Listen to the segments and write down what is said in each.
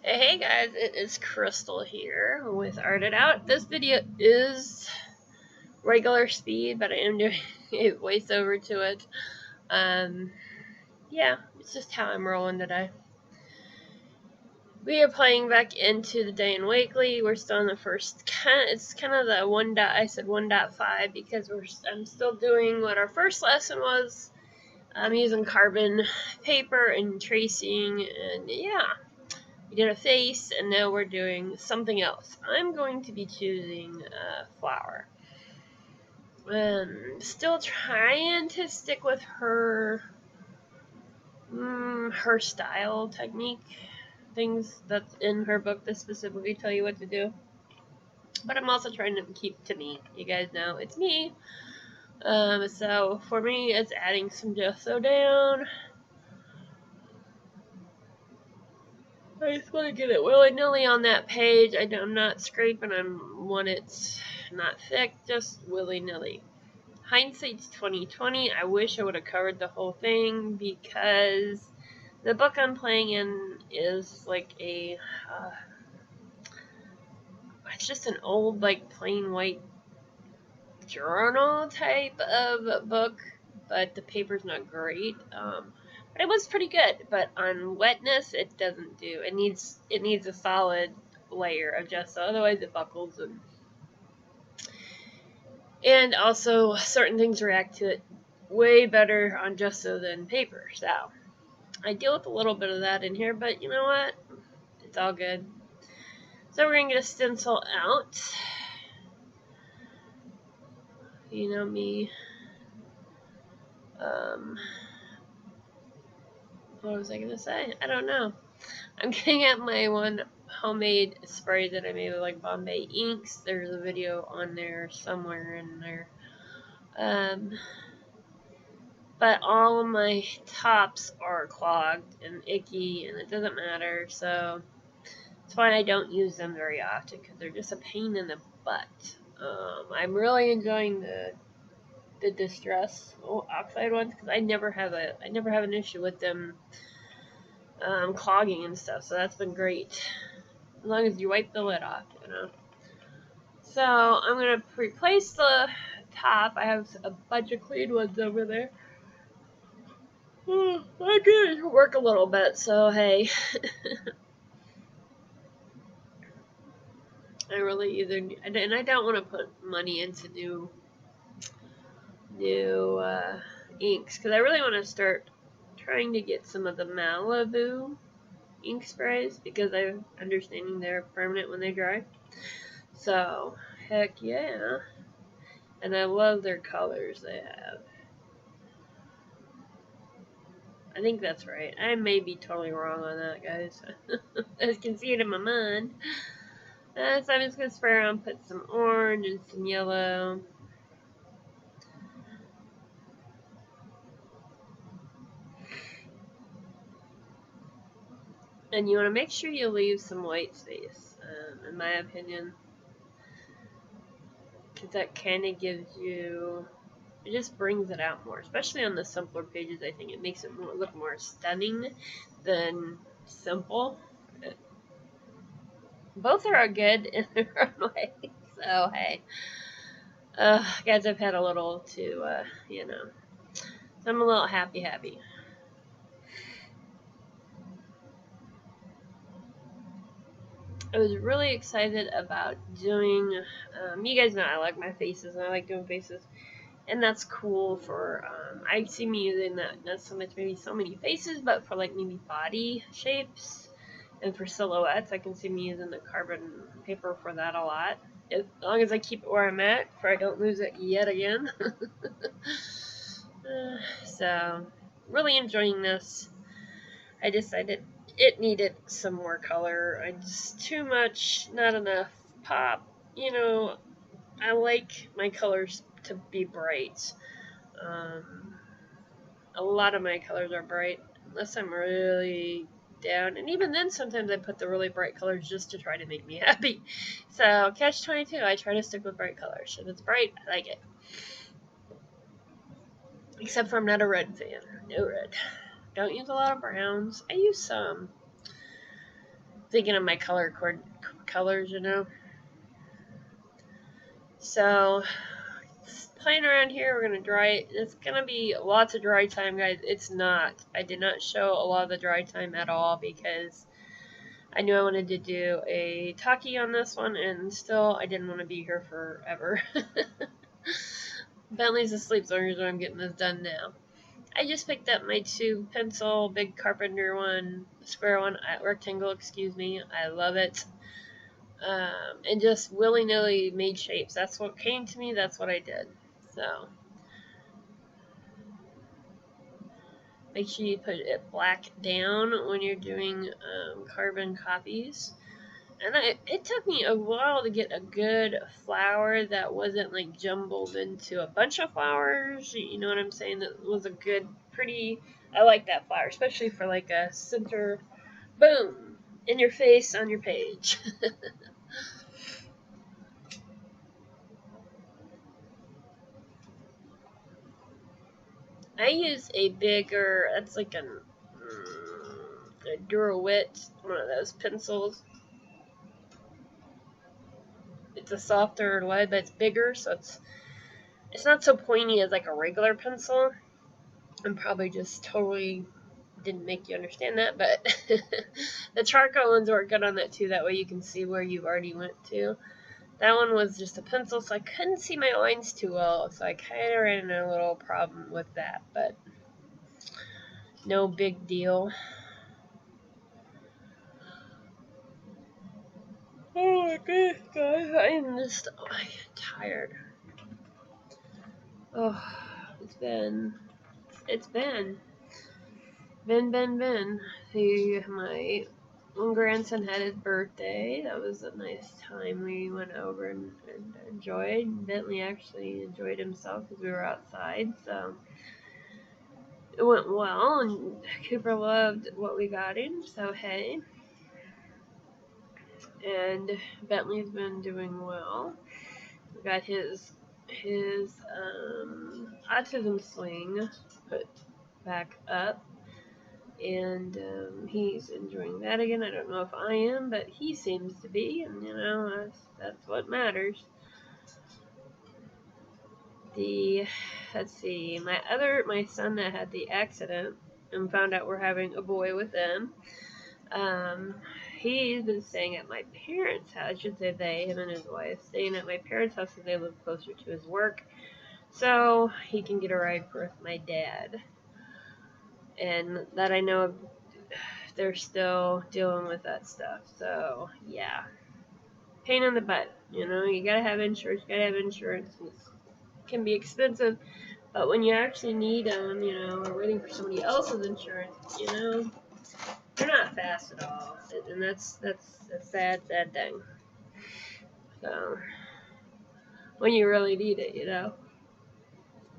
Hey guys, it is Crystal here with Art It Out. This video is regular speed, but I am doing a voiceover to it. Yeah, it's just how I'm rolling today. We are playing back into the day in Wakley. We're still in the first, it's kind of the 1.5 because I'm still doing what our first lesson was. I'm using carbon paper and tracing, and yeah. We did a face, and now we're doing something else. I'm going to be choosing a flower. Still trying to stick with her style technique, things that's in her book that specifically tell you what to do. But I'm also trying to keep to me. You guys know it's me. So for me, it's adding some gesso down. I just want to get it willy-nilly on that page. I'm not scraping. I want it not thick, just willy-nilly. Hindsight's 2020. I wish I would have covered the whole thing because the book I'm playing in is like it's just an old, like, plain white journal type of book, but the paper's not great. But it was pretty good. But on wetness, it doesn't do. It needs a solid layer of gesso, otherwise it buckles, and also certain things react to it way better on gesso than paper. So I deal with a little bit of that in here, but you know what? It's all good. So we're gonna get a stencil out. You know me. What was I gonna say? I don't know. I'm getting at my one homemade spray that I made with like Bombay inks. There's a video on there somewhere in there. But all of my tops are clogged and icky, and it doesn't matter, so that's why I don't use them very often, because they're just a pain in the butt. I'm really enjoying the Distress oxide ones, because I never have an issue with them clogging and stuff, so that's been great. As long as you wipe the lid off, you know. So I'm going to replace the top. I have a bunch of clean ones over there. I did work a little bit, so hey. I really and I don't want to put money into new inks, because I really want to start trying to get some of the Malibu ink sprays, because I'm understanding they're permanent when they dry. So, heck yeah. And I love their colors they have. I think that's right. I may be totally wrong on that, guys. I can see it in my mind. So I'm just going to spray around, put some orange and some yellow. And you want to make sure you leave some white space, in my opinion. Because that kind of gives you... It just brings it out more. Especially on the simpler pages, I think it makes it look more stunning than simple. Both are good in their own way. So, hey. Guys, I've had a little to, you know. So I'm a little happy. I was really excited about doing, you guys know I like my faces, and I like doing faces, and that's cool for, I see me using that, not so much maybe so many faces, but for like maybe body shapes, and for silhouettes, I can see me using the carbon paper for that a lot, as long as I keep it where I'm at, for I don't lose it yet again. So, really enjoying this. I decided it needed some more color. I just too much, not enough pop. You know, I like my colors to be bright. A lot of my colors are bright, unless I'm really down. And even then, sometimes I put the really bright colors just to try to make me happy. So, catch-22, I try to stick with bright colors. If it's bright, I like it. Except for I'm not a red fan. No red. Don't use a lot of browns. I use some. thinking of my colors, you know. So, playing around here, we're going to dry it. It's going to be lots of dry time, guys. It's not. I did not show a lot of the dry time at all because I knew I wanted to do a talkie on this one, and still I didn't want to be here forever. Bentley's asleep, so here's why I'm getting this done now. I just picked up my tube pencil, big carpenter one, square one, rectangle, excuse me. I love it. And just willy-nilly made shapes. That's what came to me, that's what I did. So, make sure you put it black down when you're doing carbon copies. And it took me a while to get a good flower that wasn't like jumbled into a bunch of flowers. You know what I'm saying? That was a good, pretty, I like that flower, especially for like a center, boom, in your face on your page. I use a bigger, that's like a Durawit, one of those pencils. It's a softer lead, but it's bigger, so it's not so pointy as like a regular pencil. I'm probably just totally didn't make you understand that, but the charcoal ones work good on that too. That way you can see where you've already went to. That one was just a pencil, so I couldn't see my lines too well, so I kind of ran into a little problem with that, but no big deal. Oh my goodness, guys, I'm tired. Oh, it's been. My one grandson had his birthday. That was a nice time. We went over and enjoyed. Bentley actually enjoyed himself because we were outside, so it went well. And Cooper loved what we got him, so hey. And Bentley's been doing well. We got his autism sling put back up. And he's enjoying that again. I don't know if I am, but he seems to be, and you know, that's what matters. Let's see, my son that had the accident and found out we're having a boy with them. He's been staying at my parents' house. I should say they, him and his wife, staying at my parents' house because they live closer to his work, so he can get a ride with my dad. And that I know they're still dealing with that stuff. So, yeah. Pain in the butt. You know, you gotta have insurance. It can be expensive. But when you actually need them, you know, or waiting for somebody else's insurance, you know, they're not fast at all. And that's a sad thing. So, when you really need it, you know.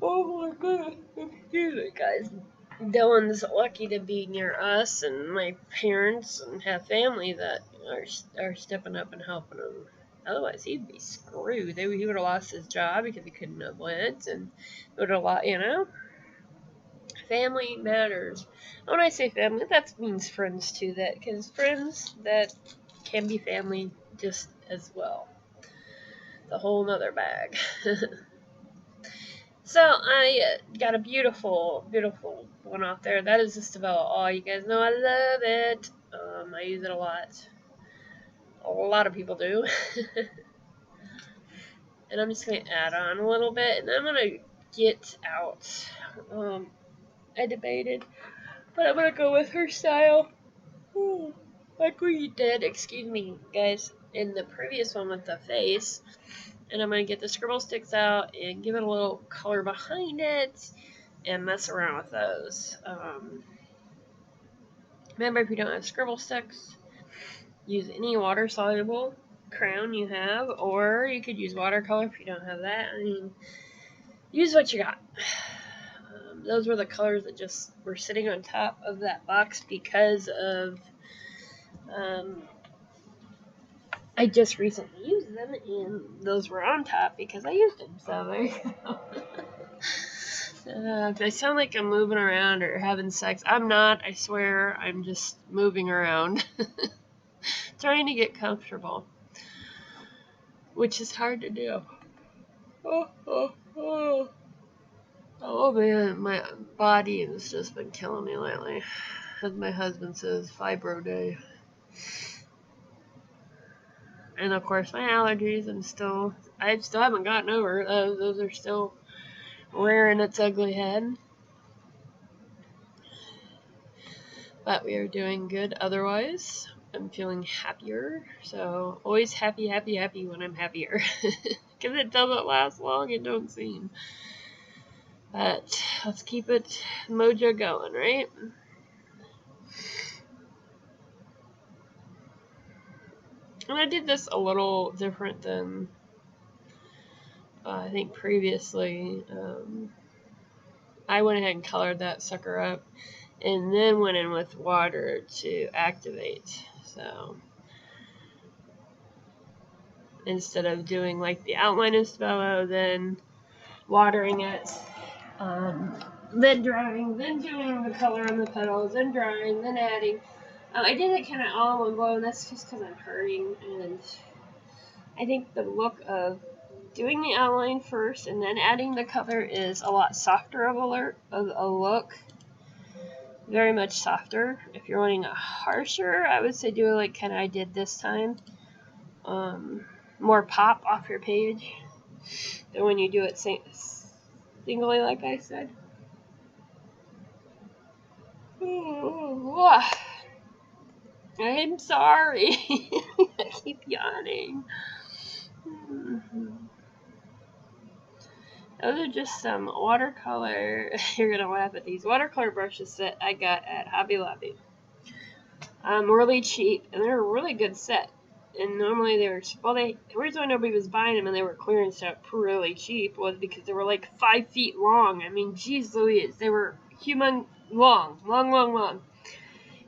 Oh my goodness. Excuse me, guys. Dylan's lucky to be near us and my parents and have family that are stepping up and helping him. Otherwise, he'd be screwed. He would have lost his job because he couldn't have went, and would have lost, you know. Family matters. When I say family, that means friends too. That because friends that can be family just as well. It's a whole nother bag. So I got a beautiful, beautiful one off there. That is just about all. You guys know I love it. I use it a lot. A lot of people do. And I'm just going to add on a little bit. And I'm going to get out. I debated. But I'm going to go with her style. Like we did, excuse me, guys, in the previous one with the face. And I'm going to get the scribble sticks out and give it a little color behind it and mess around with those. Remember, if you don't have scribble sticks, use any water-soluble crayon you have, or you could use watercolor if you don't have that. I mean, use what you got. Those were the colors that just were sitting on top of that box because of I just recently used them, and those were on top because I used them, so there you go. If I sound like I'm moving around or having sex, I'm not, I swear, I'm just moving around. trying to get comfortable, which is hard to do. Oh man, my body has just been killing me lately. As my husband says, fibro day. And of course, my allergies, I still haven't gotten over those. Those are still rearing its ugly head. But we are doing good otherwise. I'm feeling happier. So, always happy when I'm happier. Because it doesn't last long, it don't seem. But let's keep it mojo going, right? And I did this a little different than I think previously. I went ahead and colored that sucker up and then went in with water to activate. So instead of doing like the outline of Spello, then watering it, then drying, then doing the color on the petals, then drying, then adding. I did it kind of all in one blow, and that's just because I'm hurrying, and I think the look of doing the outline first and then adding the color is a lot softer of a look. Very much softer. If you're wanting a harsher, I would say do it like kind of I did this time. More pop off your page than when you do it singly, like I said. I'm sorry. I keep yawning. Those are just some watercolor. You're gonna laugh at these watercolor brushes that I got at Hobby Lobby. Really cheap, and they're a really good set. And normally they were, the reason why nobody was buying them and they were clearance out really cheap was because they were like 5 feet long. I mean, geez Louise, they were long.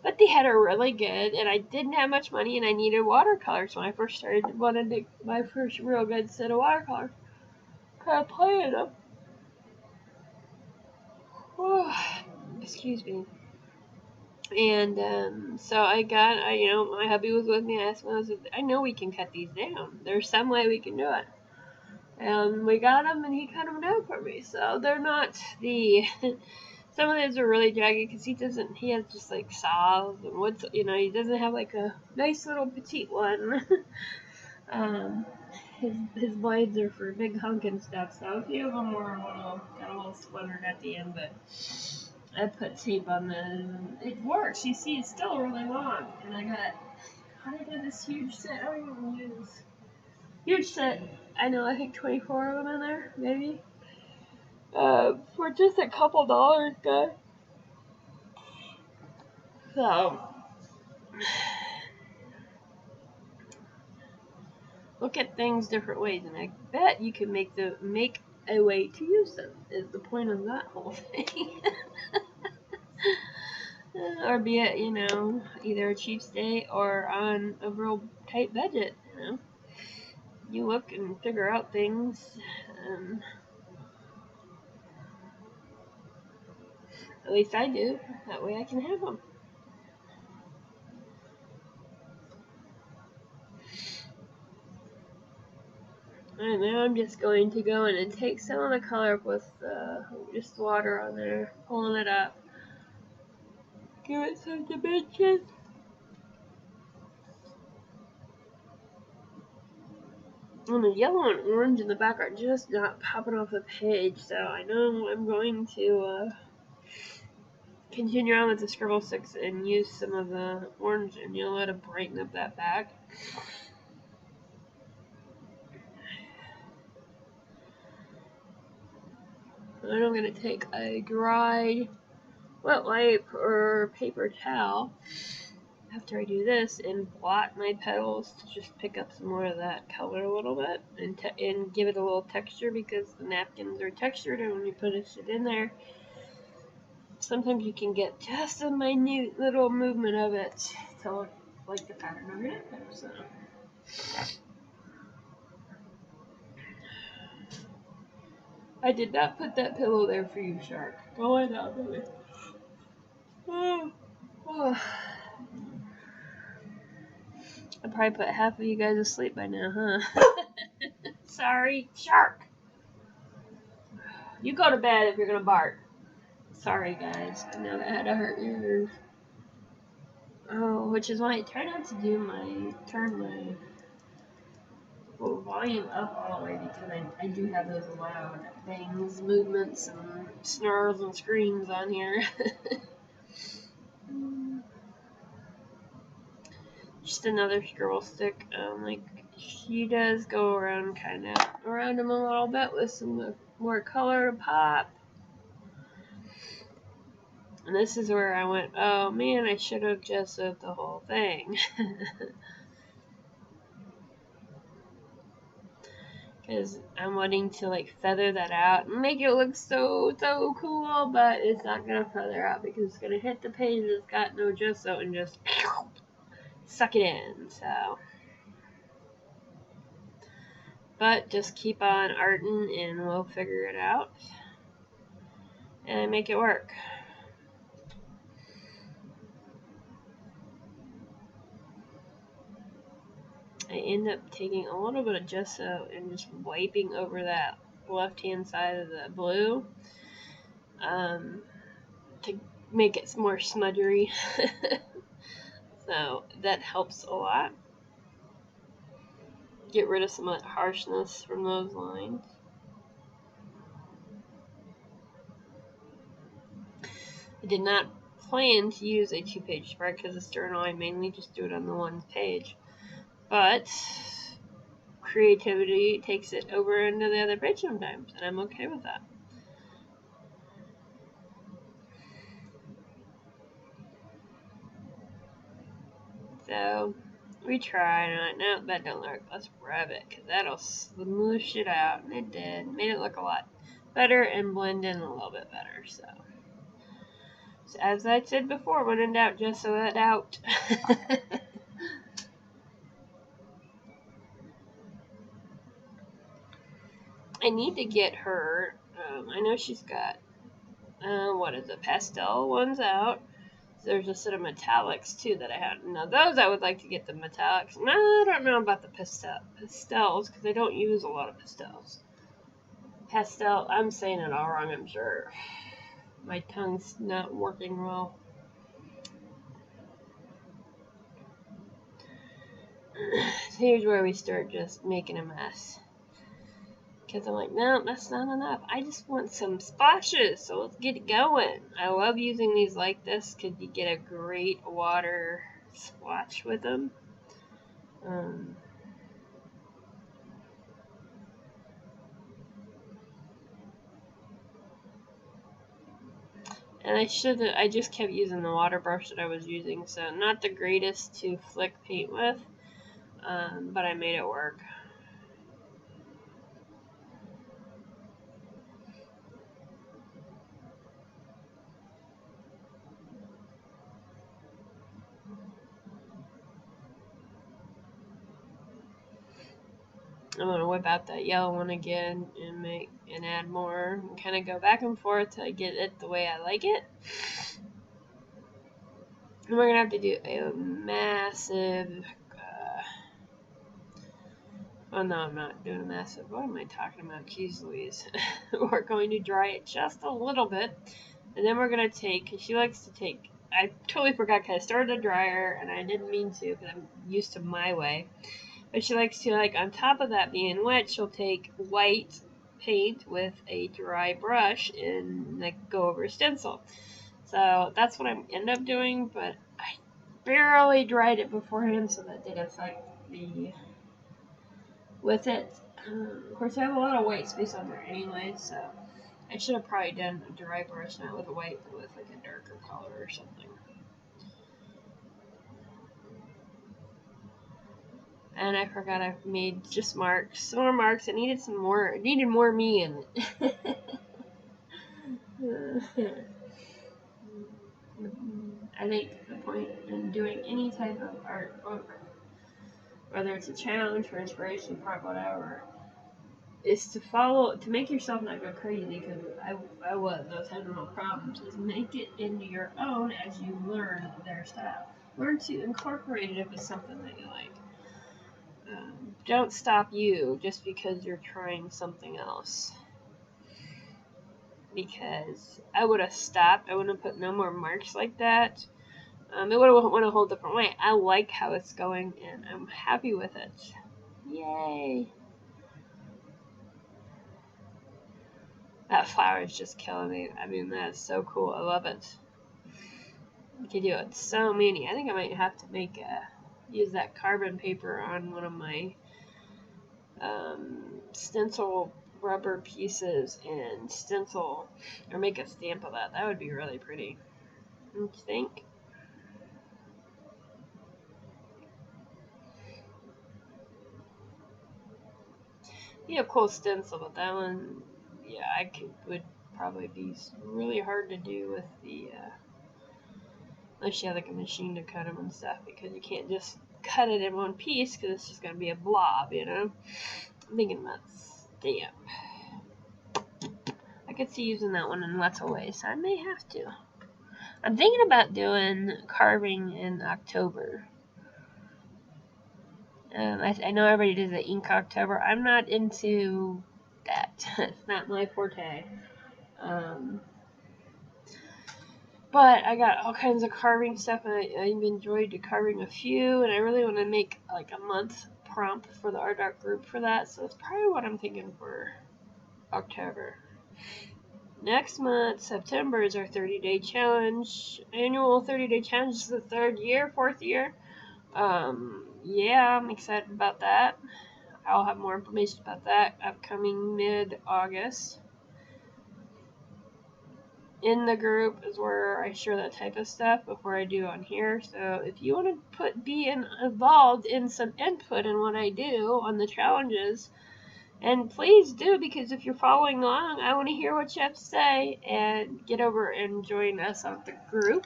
But they had a really good, and I didn't have much money, and I needed watercolors when I first wanted my first real good set of watercolors. Kind of playing them. Excuse me. And so I got, my hubby was with me. I asked him, I know we can cut these down. There's some way we can do it. And we got them, and he cut them down for me. So they're not some of those are really jagged because he has just like saws and woods, he doesn't have like a nice little petite one. His blades are for big hunking stuff, so a few of them got a little splintered at the end, but I put tape on them. It works. You see, it's still really long. And I got this huge set. I don't even use huge set. I know. I think 24 of them in there, maybe. For just a couple dollars, guys. So look at things different ways, and I bet you can make a way to use them. Is the point of that whole thing. Or be it, either a cheap state or on a real tight budget, You look and figure out things. At least I do. That way I can have them. And now I'm just going to go in and take some of the color with just water on there, pulling it up. Give it some dimension. And the yellow and orange in the back are just not popping off the page, so I know I'm going to continue on with the scribble sticks and use some of the orange and yellow to brighten up that back. Then I'm going to take a dried wet wipe or paper towel after I do this and blot my petals to just pick up some more of that color a little bit and give it a little texture, because the napkins are textured, and when you put it in there, sometimes you can get just a minute little movement of it to look like the pattern of your napkin. So I did not put that pillow there for you, Shark. Oh, I know, baby. I probably put half of you guys asleep by now, huh? Sorry, shark. You go to bed if you're gonna bark. Sorry, guys. I know that had to hurt your ears. Oh, which is why I try not to turn my volume up all the way because I do have those loud bangs, movements, and snarls and screams on here. Just another scribble stick. Like she does go around around them a little bit with some more color to pop. And this is where I went, oh man, I should have just said the whole thing. Because I'm wanting to like feather that out and make it look so cool, but it's not going to feather out because it's going to hit the page that's got no gesso and just suck it in, so. But just keep on arting and we'll figure it out and make it work. I end up taking a little bit of gesso and just wiping over that left hand side of the blue to make it more smudgery. So that helps a lot. Get rid of some of that harshness from those lines. I did not plan to use a 2-page spread because it's journal. I mainly just do it on the 1 page. But creativity takes it over into the other page sometimes, and I'm okay with that. So we tried, and I'm like, no, that don't work. Let's rub it, because that'll smoosh it out, and it did. Made it look a lot better and blend in a little bit better. So as I said before, when in doubt, just so it out. I need to get her. I know she's got pastel ones out. There's a set of metallics too that I had. Now those I would like to get the metallics. I don't know about the pastels because I don't use a lot of pastels. Pastel, I'm saying it all wrong, I'm sure. My tongue's not working well. So here's where we start just making a mess. Because I'm like, no, that's not enough. I just want some splashes, so let's get it going. I love using these like this because you get a great water splotch with them. And I just kept using the water brush that I was using, so not the greatest to flick paint with, but I made it work. I'm gonna whip out that yellow one again and add more and kind of go back and forth till I get it the way I like it. And we're gonna have to do a massive. Oh no, I'm not doing a massive. What am I talking about? Jeez Louise. We're going to dry it just a little bit, and then we're gonna take. Cause she likes to take. I totally forgot because I started the dryer and I didn't mean to because I'm used to my way. But she likes to, like, on top of that being wet, she'll take white paint with a dry brush and, like, go over a stencil. So that's what I end up doing, but I barely dried it beforehand, so that did affect me with it. Of course, I have a lot of white space on there anyway, so I should have probably done a dry brush, not with a white, but with, like, a darker color or something. And I forgot I made just marks. Some more marks. It needed more. It needed more me in it. I think the point in doing any type of art book, whether it's a challenge for inspiration, part whatever, is to make yourself not go crazy. Because I was having no problems. Is make it into your own as you learn their style. Learn to incorporate it if it's something that you like. don't stop you just because you're trying something else. Because I would have stopped. I wouldn't have put no more marks like that. It would have went a whole different way. I like how it's going, and I'm happy with it. Yay! That flower is just killing me. I mean, that is so cool. I love it. You can do it so many. I think I might have to make use that carbon paper on one of my stencil rubber pieces and stencil or make a stamp of that. That would be really pretty. Don't you think? Be a cool stencil, but that one, yeah, would probably be really hard to do with the unless you have like a machine to cut them and stuff, because you can't just cut it in one piece because it's just gonna be a blob, you know. I'm thinking about stamp. I could see using that one in lots of ways, so I may have to. I'm thinking about doing carving in October. I know everybody does the ink October. I'm not into that. It's not my forte. But I got all kinds of carving stuff, and I've enjoyed carving a few, and I really want to make like a month prompt for the art art group for that, so that's probably what I'm thinking for October. Next month, September, is our 30-day challenge. Annual 30-day challenge is the fourth year. Yeah, I'm excited about that. I'll have more information about that upcoming mid-August. In the group is where I share that type of stuff before I do on here. So if you want to be involved in some input in what I do on the challenges, and please do, because if you're following along, I want to hear what you have to say, and get over and join us on the group.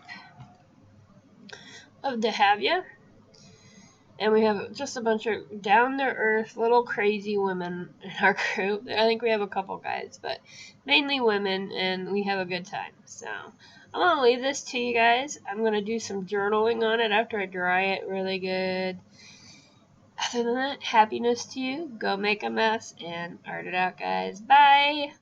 Love to have you. And we have just a bunch of down-to-earth, little crazy women in our group. I think we have a couple guys, but mainly women, and we have a good time. So I'm going to leave this to you guys. I'm going to do some journaling on it after I dry it really good. Other than that, happiness to you. Go make a mess and art it out, guys. Bye!